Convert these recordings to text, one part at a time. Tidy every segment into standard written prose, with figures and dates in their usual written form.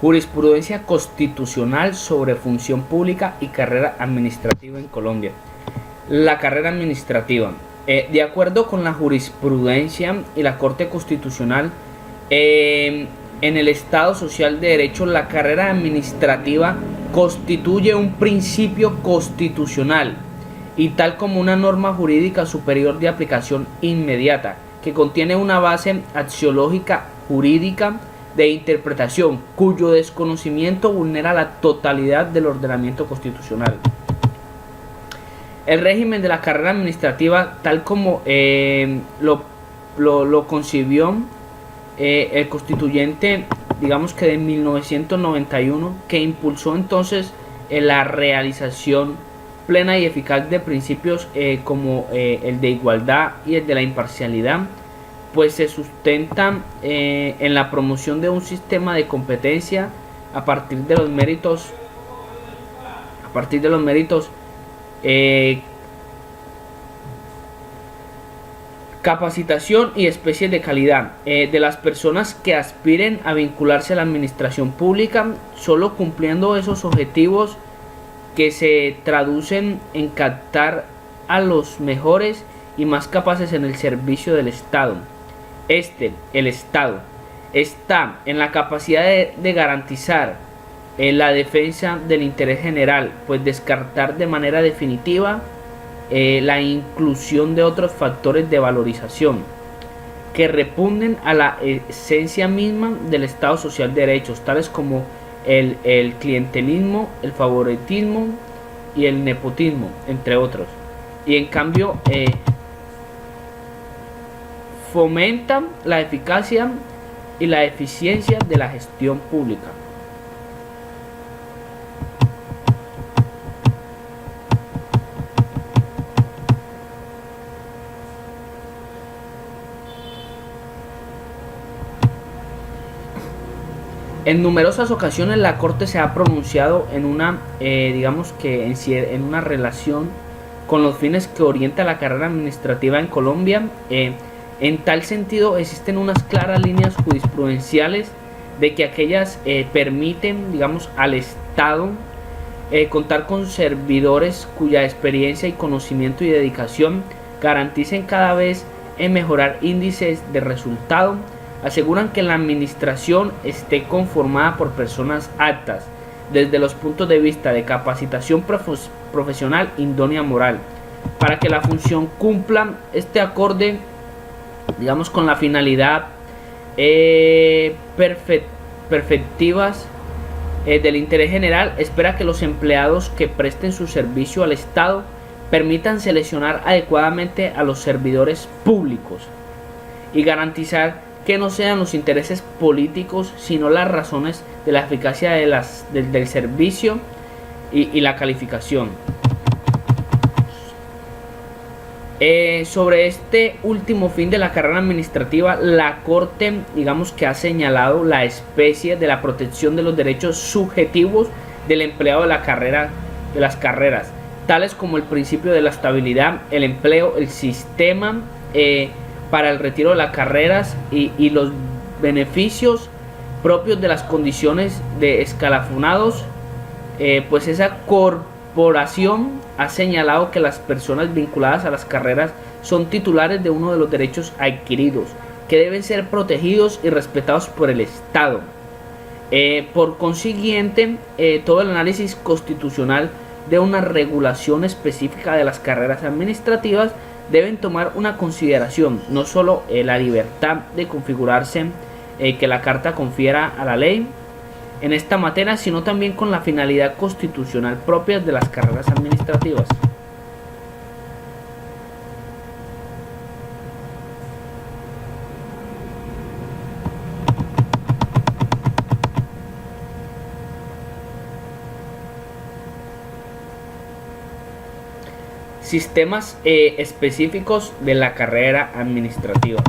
Jurisprudencia constitucional sobre función pública y carrera administrativa en Colombia. La carrera administrativa. De acuerdo con la jurisprudencia y la Corte Constitucional, en el Estado Social de Derecho, la carrera administrativa constituye un principio constitucional y tal como una norma jurídica superior de aplicación inmediata, que contiene una base axiológica jurídica de interpretación, cuyo desconocimiento vulnera la totalidad del ordenamiento constitucional. El régimen de la carrera administrativa, tal como lo concibió el constituyente, digamos que de 1991, que impulsó entonces la realización plena y eficaz de principios como el de igualdad y el de la imparcialidad, pues se sustenta en la promoción de un sistema de competencia a partir de los méritos, capacitación y especies de calidad de las personas que aspiren a vincularse a la administración pública, solo cumpliendo esos objetivos que se traducen en captar a los mejores y más capaces en el servicio del Estado. El Estado, está en la capacidad de garantizar la defensa del interés general, pues descartar de manera definitiva la inclusión de otros factores de valorización que repunden a la esencia misma del Estado Social de Derechos, tales como el clientelismo, el favoritismo y el nepotismo, entre otros. Y en cambio fomentan la eficacia y la eficiencia de la gestión pública. En numerosas ocasiones la Corte se ha pronunciado en una, digamos que en una relación con los fines que orienta la carrera administrativa en Colombia. En tal sentido, existen unas claras líneas jurisprudenciales de que aquellas permiten, digamos, al Estado contar con servidores cuya experiencia y conocimiento y dedicación garanticen cada vez mejorar índices de resultado, aseguran que la administración esté conformada por personas aptas desde los puntos de vista de capacitación profesional, idónea moral, para que la función cumpla este acorde, digamos, con la finalidad perfectivas del interés general. Espera que los empleados que presten su servicio al Estado permitan seleccionar adecuadamente a los servidores públicos y garantizar que no sean los intereses políticos sino las razones de la eficacia del servicio y la calificación. Sobre este último fin de la carrera administrativa, la Corte, digamos, que ha señalado la especie de la protección de los derechos subjetivos del empleado de las carreras, tales como el principio de la estabilidad, el empleo, el sistema para el retiro de las carreras y los beneficios propios de las condiciones de escalafonados. Pues esa corporación ha señalado que las personas vinculadas a las carreras son titulares de uno de los derechos adquiridos que deben ser protegidos y respetados por el Estado. Por consiguiente, todo el análisis constitucional de una regulación específica de las carreras administrativas deben tomar una consideración no solo la libertad de configurarse que la Carta confiera a la ley en esta materia, sino también con la finalidad constitucional propia de las carreras administrativas. Sistemas específicos de la carrera administrativa.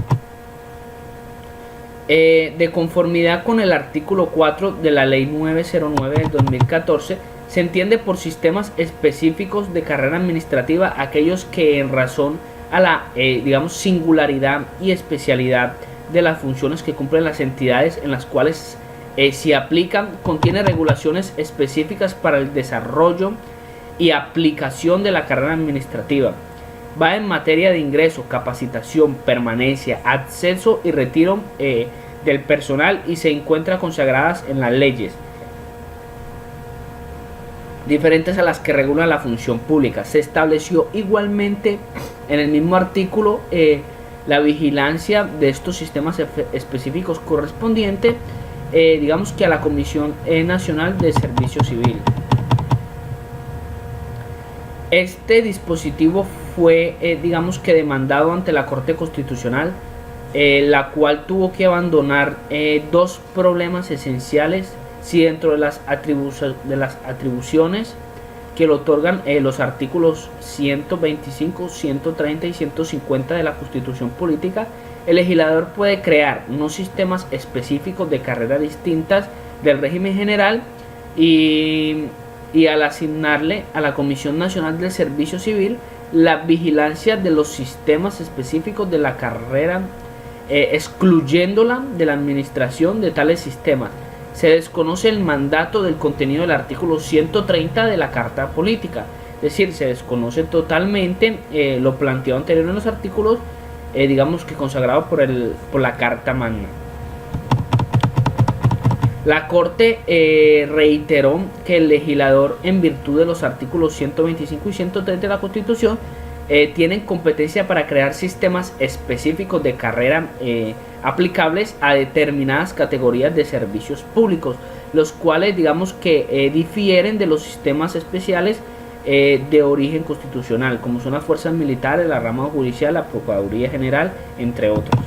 De conformidad con el artículo 4 de la Ley 909 del 2014, se entiende por sistemas específicos de carrera administrativa aquellos que, en razón a la digamos, singularidad y especialidad de las funciones que cumplen las entidades en las cuales si aplican, contiene regulaciones específicas para el desarrollo y aplicación de la carrera administrativa. Va en materia de ingreso, capacitación, permanencia, acceso y retiro del personal y se encuentra consagradas en las leyes diferentes a las que regula la función pública. Se estableció igualmente en el mismo artículo la vigilancia de estos sistemas específicos correspondiente, digamos que a la Comisión Nacional de Servicio Civil. Este dispositivo fue, digamos que demandado ante la Corte Constitucional, la cual tuvo que abandonar dos problemas esenciales. Si dentro de las atribuciones que le otorgan los artículos 125, 130 y 150 de la Constitución Política, el legislador puede crear unos sistemas específicos de carreras distintas del régimen general y al asignarle a la Comisión Nacional del Servicio Civil la vigilancia de los sistemas específicos de la carrera, excluyéndola de la administración de tales sistemas. Se desconoce el mandato del contenido del artículo 130 de la Carta Política, es decir, se desconoce totalmente lo planteado anterior en los artículos, digamos que consagrado por la Carta Magna. La Corte reiteró que el legislador, en virtud de los artículos 125 y 130 de la Constitución, tienen competencia para crear sistemas específicos de carrera aplicables a determinadas categorías de servicios públicos, los cuales digamos que difieren de los sistemas especiales de origen constitucional, como son las fuerzas militares, la rama judicial, la Procuraduría General, entre otros.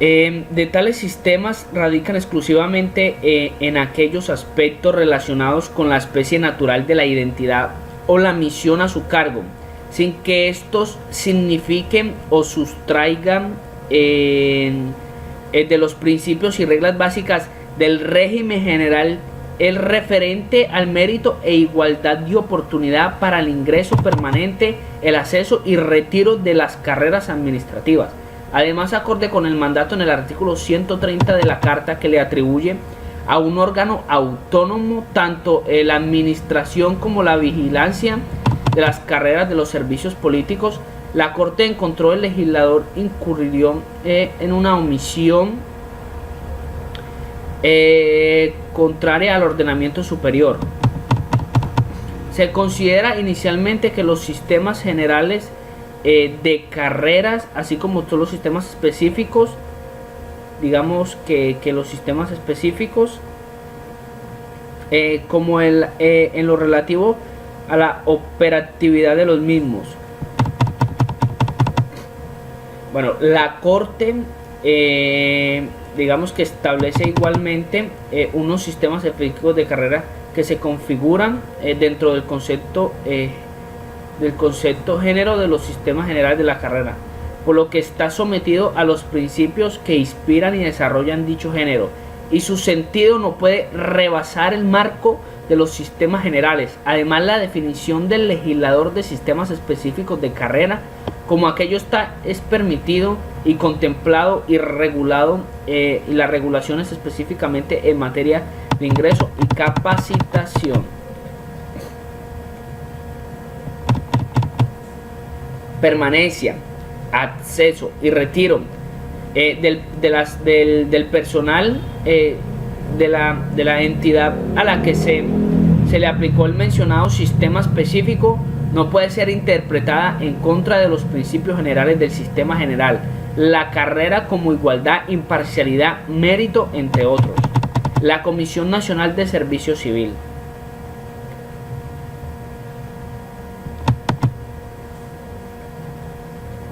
De tales sistemas radican exclusivamente en aquellos aspectos relacionados con la especie natural de la identidad o la misión a su cargo, sin que estos signifiquen o sustraigan de los principios y reglas básicas del régimen general el referente al mérito e igualdad de oportunidad para el ingreso permanente, el acceso y retiro de las carreras administrativas. Además, acorde con el mandato en el artículo 130 de la Carta, que le atribuye a un órgano autónomo tanto la administración como la vigilancia de las carreras de los servicios políticos, la Corte encontró el legislador incurrió en una omisión contraria al ordenamiento superior. Se considera inicialmente que los sistemas generales de carreras, así como todos los sistemas específicos, digamos que los sistemas específicos, como en lo relativo a la operatividad de los mismos. Bueno, la Corte digamos que establece igualmente unos sistemas específicos de carrera que se configuran dentro del concepto género de los sistemas generales de la carrera, por lo que está sometido a los principios que inspiran y desarrollan dicho género, y su sentido no puede rebasar el marco de los sistemas generales. Además, la definición del legislador de sistemas específicos de carrera como aquello es permitido y contemplado y regulado, y las regulaciones específicamente en materia de ingreso y capacitación. Permanencia, acceso y retiro del personal de la entidad a la que se le aplicó el mencionado sistema específico no puede ser interpretada en contra de los principios generales del sistema general, la carrera como igualdad, imparcialidad, mérito, entre otros. La Comisión Nacional de Servicio Civil.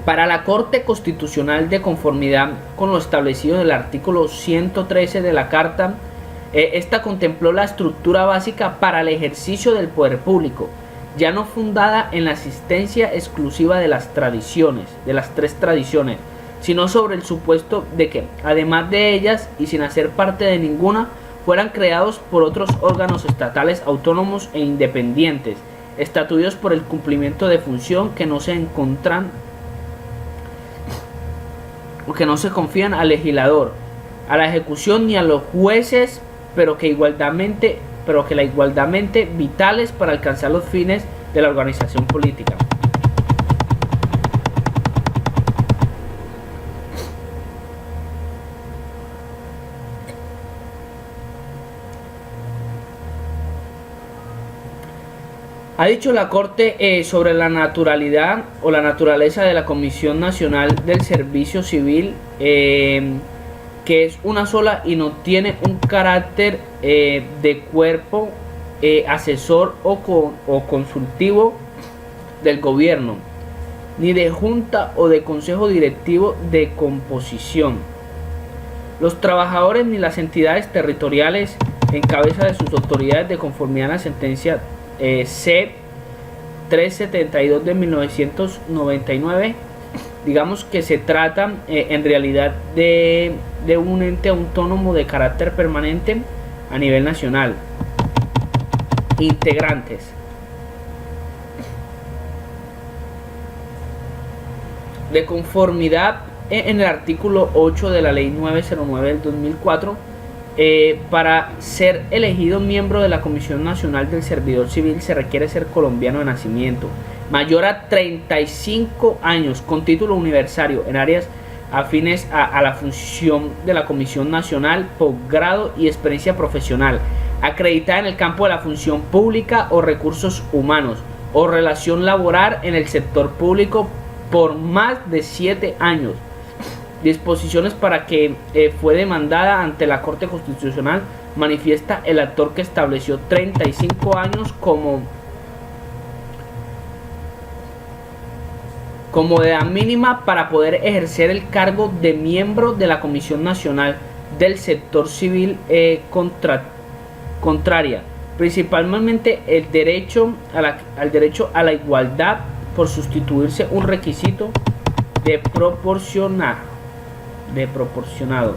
Para la Corte Constitucional, de conformidad con lo establecido en el artículo 113 de la Carta, esta contempló la estructura básica para el ejercicio del poder público, ya no fundada en la asistencia exclusiva de las tradiciones, de las tres tradiciones, sino sobre el supuesto de que, además de ellas y sin hacer parte de ninguna, fueran creados por otros órganos estatales autónomos e independientes, estatuidos por el cumplimiento de función que no se encuentran o que no se confían al legislador, a la ejecución ni a los jueces, pero que igualdamente vitales para alcanzar los fines de la organización política. Ha dicho la Corte sobre la naturalidad o la naturaleza de la Comisión Nacional del Servicio Civil, que es una sola y no tiene un carácter de cuerpo asesor o consultivo del gobierno, ni de junta o de consejo directivo de composición. Los trabajadores ni las entidades territoriales en cabeza de sus autoridades de conformidad a la sentencia C 372 de 1999, digamos que se trata en realidad de un ente autónomo de carácter permanente a nivel nacional. Integrantes: de conformidad en el artículo 8 de la ley 909 del 2004, para ser elegido miembro de la Comisión Nacional del Servidor Civil se requiere ser colombiano de nacimiento, mayor a 35 años, con título universitario en áreas afines a la función de la Comisión Nacional, posgrado y experiencia profesional, acreditada en el campo de la función pública o recursos humanos, o relación laboral en el sector público por más de 7 años. Disposiciones para que fue demandada ante la Corte Constitucional. Manifiesta el actor que estableció 35 años como edad mínima para poder ejercer el cargo de miembro de la Comisión Nacional del Sector Civil contraria, principalmente el derecho a la igualdad, por sustituirse un requisito de proporcionado.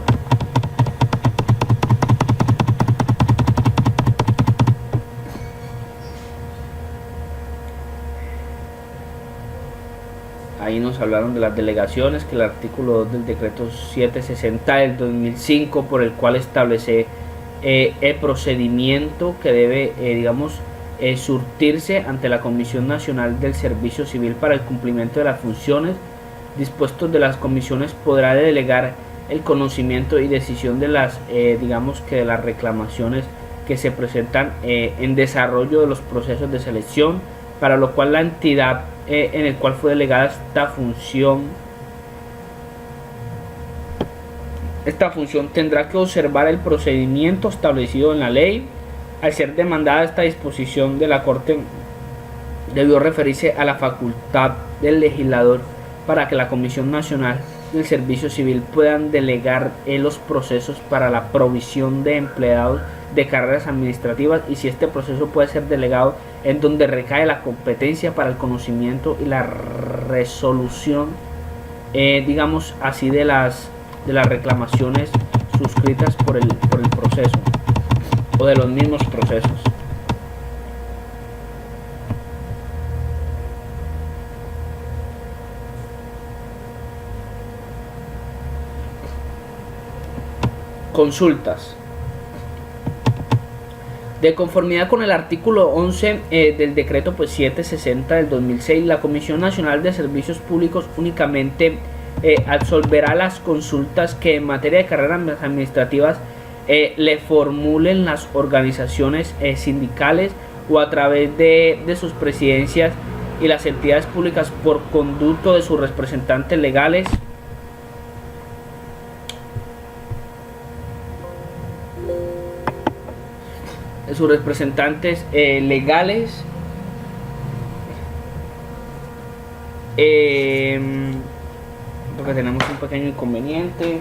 Ahí nos hablaron de las delegaciones, que el artículo 2 del decreto 760 del 2005, por el cual establece el procedimiento que debe, surtirse ante la Comisión Nacional del Servicio Civil para el cumplimiento de las funciones dispuestos de las comisiones, podrá delegar el conocimiento y decisión de las de las reclamaciones que se presentan en desarrollo de los procesos de selección, para lo cual la entidad en el cual fue delegada esta función tendrá que observar el procedimiento establecido en la ley. Al ser demandada esta disposición de la Corte, debió referirse a la facultad del legislador para que la Comisión Nacional del Servicio Civil puedan delegar los procesos para la provisión de empleados de carreras administrativas, y si este proceso puede ser delegado, en donde recae la competencia para el conocimiento y la resolución de las reclamaciones suscritas por el proceso o de los mismos procesos. Consultas. De conformidad con el artículo 11 del decreto 760 del 2006, la Comisión Nacional de Servicios Públicos únicamente absolverá las consultas que en materia de carreras administrativas le formulen las organizaciones sindicales o a través de sus presidencias y las entidades públicas por conducto de sus representantes legales, porque tenemos un pequeño inconveniente.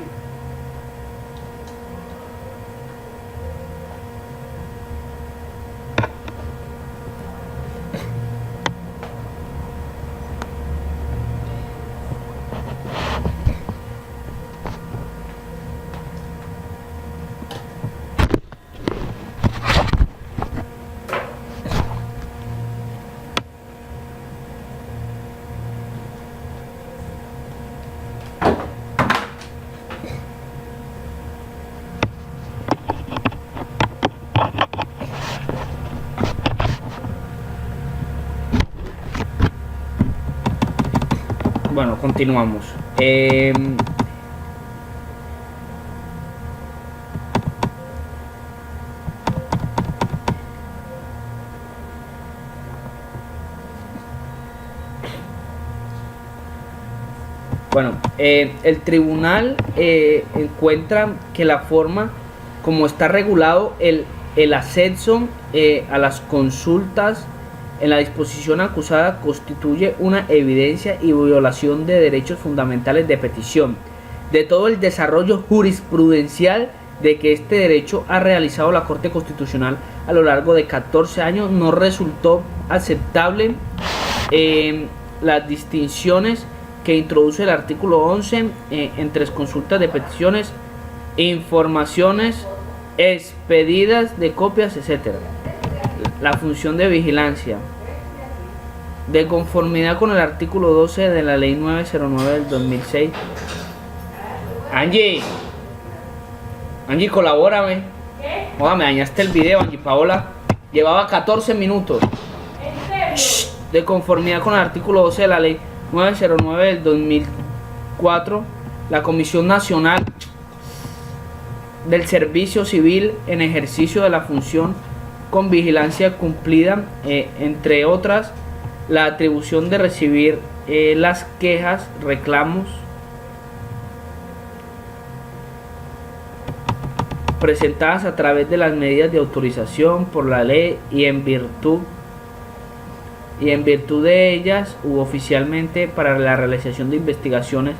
continuamos. Bueno, el tribunal encuentra que la forma como está regulado el acceso a las consultas en la disposición acusada constituye una evidencia y violación de derechos fundamentales de petición, de todo el desarrollo jurisprudencial de que este derecho ha realizado la Corte Constitucional a lo largo de 14 años. No resultó aceptable las distinciones que introduce el artículo 11 entre consultas de peticiones, informaciones expedidas de copias, etc. La función de vigilancia. De conformidad con el artículo 12 de la Ley 909 del 2006. Angie, colabórame. Joder, me dañaste el video, Angie Paola. Llevaba 14 minutos. De conformidad con el artículo 12 de la Ley 909 del 2004, la Comisión Nacional del Servicio Civil, en ejercicio de la función con vigilancia cumplida, entre otras, la atribución de recibir las quejas, reclamos presentadas a través de las medidas de autorización por la ley y en virtud de ellas u oficialmente para la realización de investigaciones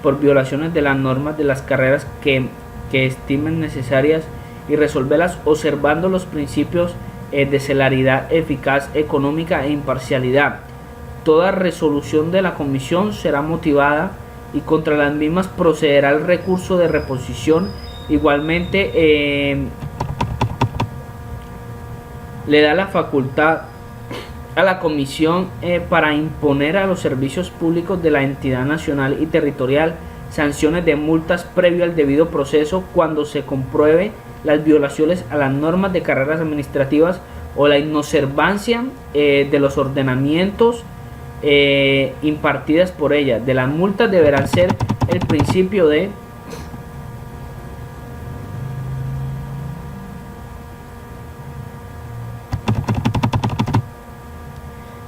por violaciones de las normas de las carreras que estimen necesarias y resolverlas observando los principios de celeridad, eficaz, económica e imparcialidad. Toda resolución de la comisión será motivada y contra las mismas procederá el recurso de reposición. Igualmente le da la facultad a la comisión para imponer a los servicios públicos de la entidad nacional y territorial sanciones de multas previo al debido proceso cuando se compruebe las violaciones a las normas de carreras administrativas o la inobservancia de los ordenamientos impartidas por ellas. De las multas deberán ser el principio de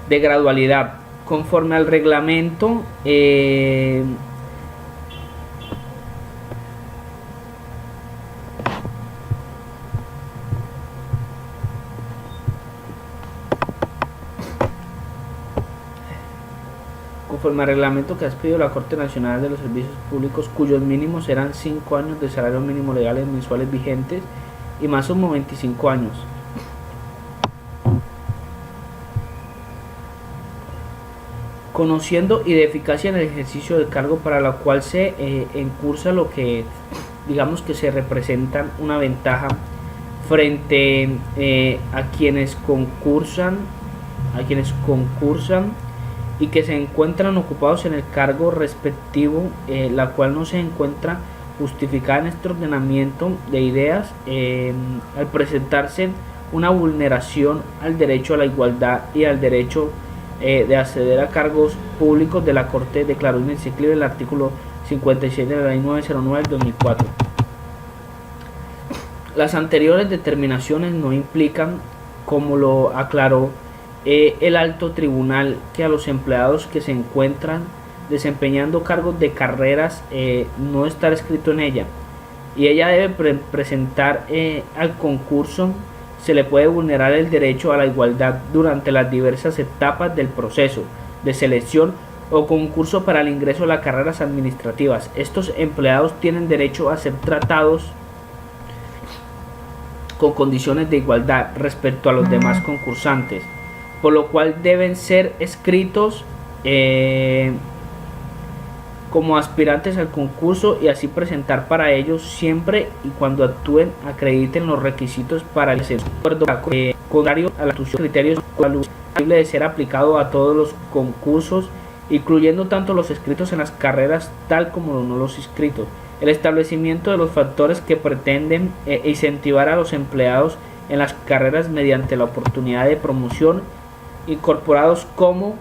gradualidad conforme al reglamento que ha expedido la Corte Nacional de los Servicios Públicos, cuyos mínimos serán 5 años de salario mínimo legales mensuales vigentes y máximo 25 años. Conociendo y de eficacia en el ejercicio del cargo para la cual se encursa, lo que digamos que se representan una ventaja frente a quienes concursan y que se encuentran ocupados en el cargo respectivo, la cual no se encuentra justificada en este ordenamiento de ideas al presentarse una vulneración al derecho a la igualdad y al derecho de acceder a cargos públicos. De la Corte declaró inexequible el artículo 56 de la Ley 909 del 2004. Las anteriores determinaciones no implican, como lo aclaró el alto tribunal, que a los empleados que se encuentran desempeñando cargos de carreras no estar escrito en ella y ella debe presentar al concurso, se le puede vulnerar el derecho a la igualdad durante las diversas etapas del proceso de selección o concurso para el ingreso a las carreras administrativas. Estos empleados tienen derecho a ser tratados con condiciones de igualdad respecto a los demás concursantes, por lo cual deben ser escritos como aspirantes al concurso y así presentar para ellos siempre y cuando actúen acrediten los requisitos para el acuerdo contrario a los criterios de ser aplicado a todos los concursos, incluyendo tanto los inscritos en las carreras tal como los no los inscritos. El establecimiento de los factores que pretenden incentivar a los empleados en las carreras mediante la oportunidad de promoción, incorporados como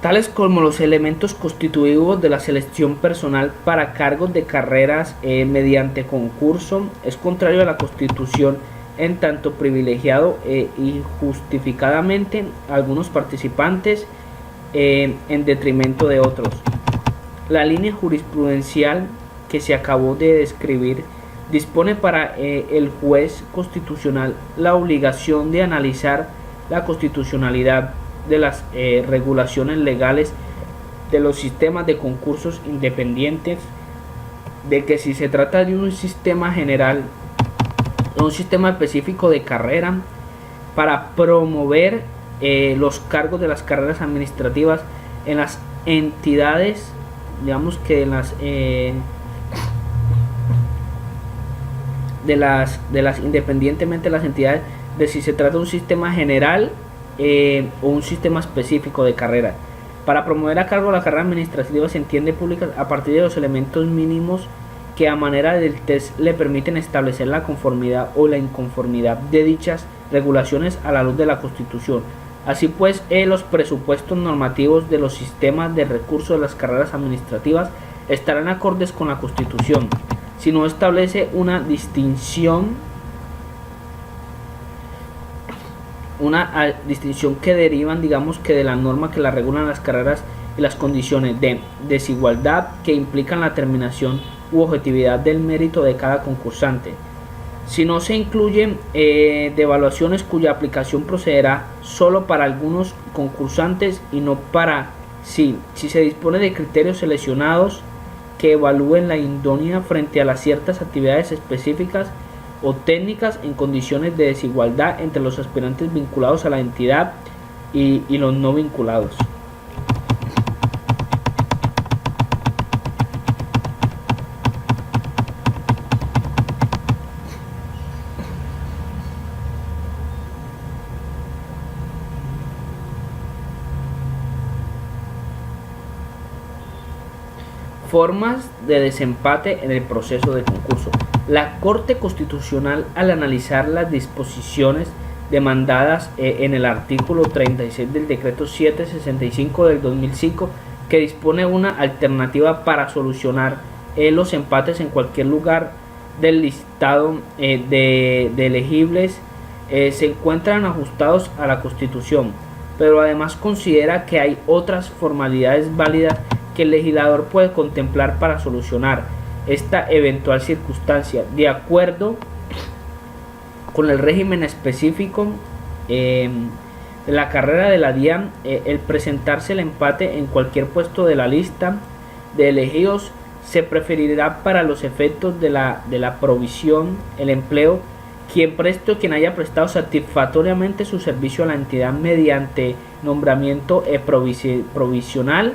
tales como los elementos constitutivos de la selección personal para cargos de carreras mediante concurso, es contrario a la Constitución en tanto privilegiado injustificadamente a algunos participantes en detrimento de otros. La línea jurisprudencial que se acabó de describir dispone para el juez constitucional la obligación de analizar la constitucionalidad de las regulaciones legales de los sistemas de concursos independientes de que si se trata de un sistema general o un sistema específico de carrera para promover los cargos de las carreras administrativas en las entidades, digamos que en las de las independientemente de las entidades, de si se trata de un sistema general o un sistema específico de carrera. Para promover a cargo la carrera administrativa se entiende pública a partir de los elementos mínimos que a manera del test le permiten establecer la conformidad o la inconformidad de dichas regulaciones a la luz de la Constitución. Así pues, los presupuestos normativos de los sistemas de recursos de las carreras administrativas estarán acordes con la Constitución. Si no establece una distinción que derivan, digamos, que de la norma que la regulan las carreras y las condiciones de desigualdad que implican la terminación u objetividad del mérito de cada concursante. Si no se incluyen de evaluaciones cuya aplicación procederá solo para algunos concursantes y no para si se dispone de criterios seleccionados que evalúen la idoneidad frente a las ciertas actividades específicas o técnicas en condiciones de desigualdad entre los aspirantes vinculados a la entidad y los no vinculados. Formas de desempate en el proceso de concurso. La Corte Constitucional, al analizar las disposiciones demandadas en el artículo 36 del decreto 765 del 2005, que dispone una alternativa para solucionar los empates en cualquier lugar del listado de elegibles, se encuentran ajustados a la Constitución, pero además considera que hay otras formalidades válidas que el legislador puede contemplar para solucionar esta eventual circunstancia, de acuerdo con el régimen específico de la carrera de la DIAN. El presentarse el empate en cualquier puesto de la lista de elegidos se preferirá para los efectos de la provisión, el empleo, quien preste o quien haya prestado satisfactoriamente su servicio a la entidad mediante nombramiento provisional,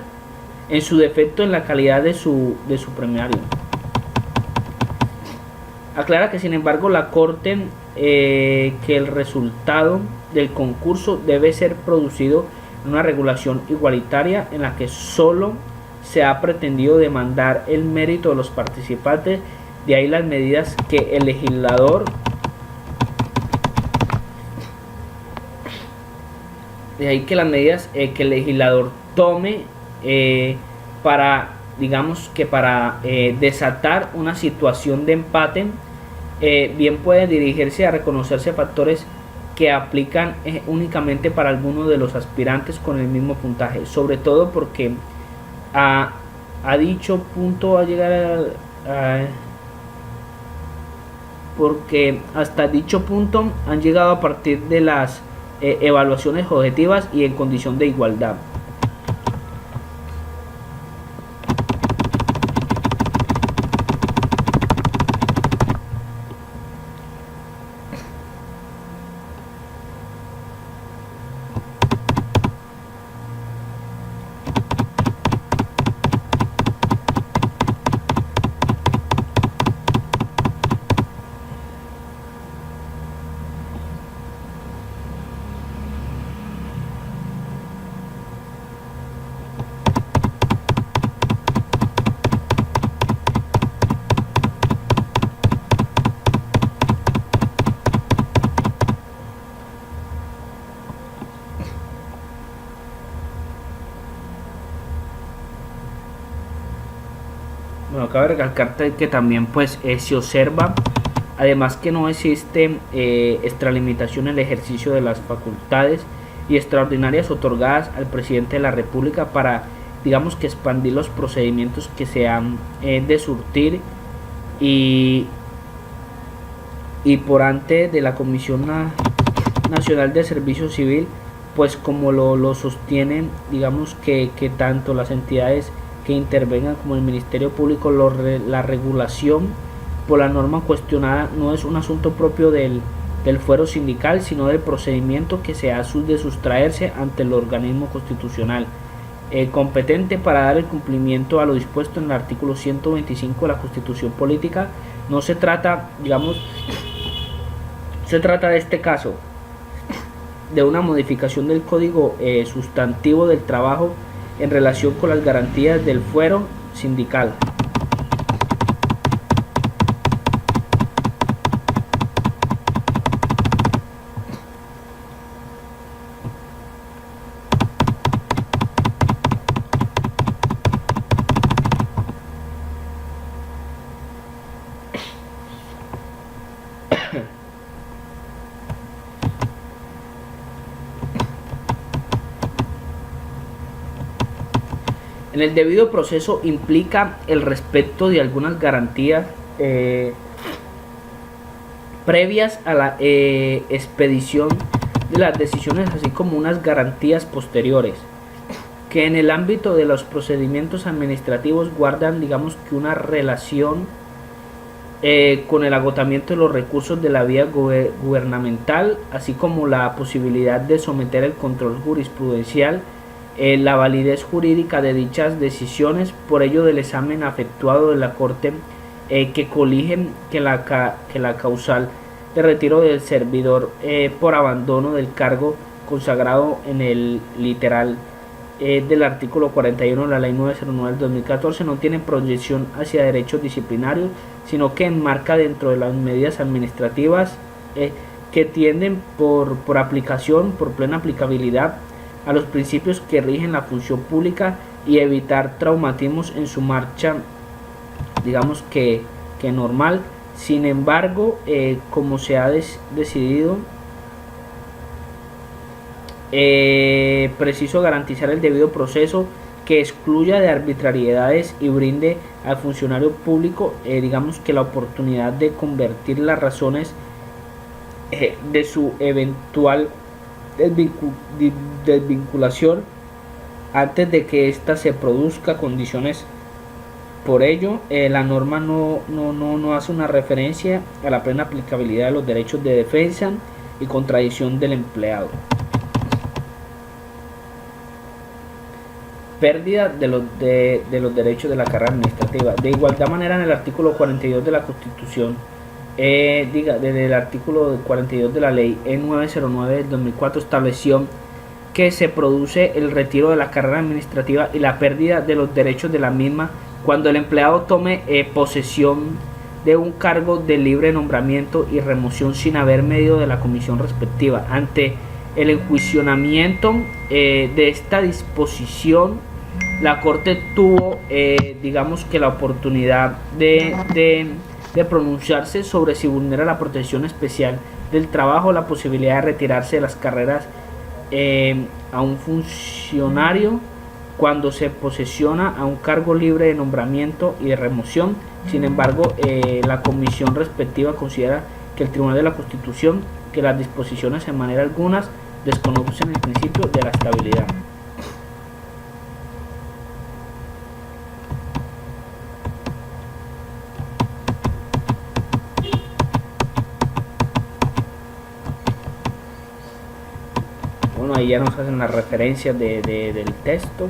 en su defecto en la calidad de su premiario. Aclara que sin embargo la Corte que el resultado del concurso debe ser producido en una regulación igualitaria en la que solo se ha pretendido demandar el mérito de los participantes, de ahí las medidas que el legislador tome para, digamos que para desatar una situación de empate, bien puede dirigirse a reconocerse factores que aplican únicamente para algunos de los aspirantes con el mismo puntaje, sobre todo porque a dicho punto va a llegar porque hasta dicho punto han llegado a partir de las evaluaciones objetivas y en condición de igualdad. Bueno, cabe recalcar que también pues se observa además que no existe extralimitación en el ejercicio de las facultades y extraordinarias otorgadas al presidente de la República para, digamos, que expandir los procedimientos que se han de surtir y por ante de la Comisión Nacional de Servicio Civil, pues como lo sostienen, digamos que tanto las entidades que intervengan como el Ministerio Público, la regulación por la norma cuestionada no es un asunto propio del fuero sindical, sino del procedimiento que se ha de sustraerse ante el organismo constitucional competente para dar el cumplimiento a lo dispuesto en el artículo 125 de la Constitución Política. No se trata, digamos, se trata de este caso de una modificación del Código Sustantivo del Trabajo en relación con las garantías del fuero sindical. En el debido proceso implica el respeto de algunas garantías previas a la expedición de las decisiones, así como unas garantías posteriores que en el ámbito de los procedimientos administrativos guardan, digamos, que una relación con el agotamiento de los recursos de la vía gubernamental, así como la posibilidad de someter el control jurisprudencial, la validez jurídica de dichas decisiones, por ello del examen efectuado de la Corte que coligen que la causal de retiro del servidor por abandono del cargo consagrado en el literal del artículo 41 de la Ley 909 del 2014 no tiene proyección hacia derechos disciplinarios, sino que enmarca dentro de las medidas administrativas que tienden por aplicación, por plena aplicabilidad a los principios que rigen la función pública y evitar traumatismos en su marcha, digamos que normal. Sin embargo, como se ha decidido, preciso garantizar el debido proceso que excluya de arbitrariedades y brinde al funcionario público, digamos que la oportunidad de convertir las razones de su eventual desvinculación antes de que ésta se produzca condiciones. Por ello, la norma no hace una referencia a la plena aplicabilidad de los derechos de defensa y contradicción del empleado. Pérdida de los derechos de la carrera administrativa. De igualdad manera, en el artículo 42 de la Constitución, desde el artículo 42 de la Ley 909 del 2004 estableció que se produce el retiro de la carrera administrativa y la pérdida de los derechos de la misma cuando el empleado tome posesión de un cargo de libre nombramiento y remoción sin haber medido de la comisión respectiva. Ante el enjuiciamiento de esta disposición, la Corte tuvo, digamos que la oportunidad de pronunciarse sobre si vulnera la protección especial del trabajo, la posibilidad de retirarse de las carreras a un funcionario cuando se posesiona a un cargo libre de nombramiento y de remoción. Sin embargo, la comisión respectiva considera que el Tribunal de la Constitución que las disposiciones en manera alguna desconocen el principio de la estabilidad. Bueno, ahí ya nos hacen las referencias del texto.